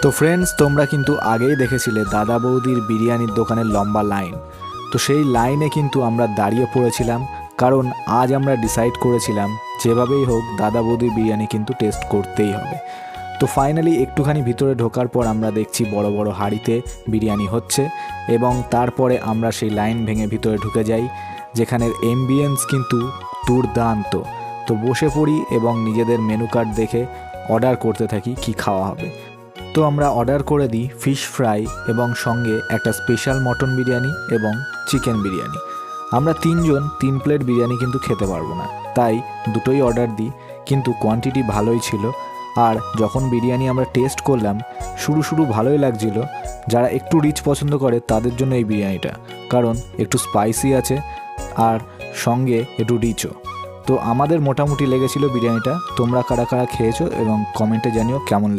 তো ফ্রেন্ডস, তোমরা কিন্তু আগেই দেখেছিলে দাদা বৌদির বিরিয়ানির দোকানের লম্বা লাইন। তো সেই লাইনে কিন্তু আমরা দাঁড়িয়ে পড়েছিলাম, কারণ আজ আমরা ডিসাইড করেছিলাম যেভাবেই হোক দাদা বৌদির বিরিয়ানি কিন্তু টেস্ট করতেই হবে। তো ফাইনালি একটুখানি ভিতরে ঢোকার পর আমরা দেখছি বড় বড় হাঁড়িতে বিরিয়ানি হচ্ছে, এবং তারপরে আমরা সেই লাইন ভেঙে ভিতরে ঢুকে যাই, যেখানের এমবিয়েন্স কিন্তু দুর্দান্ত। তো বসে পড়ি এবং নিজেদের মেনু কার্ড দেখে অর্ডার করতে থাকি কি খাওয়া হবে। তো আমরা অর্ডার করে দিই ফিশ ফ্রাই এবং সঙ্গে একটা স্পেশাল মটন বিরিয়ানি এবং চিকেন বিরিয়ানি। আমরা তিনজন 3 প্লেট বিরিয়ানি কিন্তু খেতে পারবো না, তাই দুটোই অর্ডার দিই, কিন্তু কোয়ান্টিটি ভালোই ছিল। আর যখন বিরিয়ানি আমরা টেস্ট করলাম, শুরু ভালোই লাগছিল। যারা একটু রিচ পছন্দ করে তাদের জন্য এই বিরিয়ানিটা, কারণ একটু স্পাইসি আছে আর সঙ্গে একটু রিচও। তো আমাদের মোটামুটি লেগেছিল বিরিয়ানিটা। তোমরা কারা কারা খেয়েছো এবং কমেন্টে জানিও কেমন লেগেছে।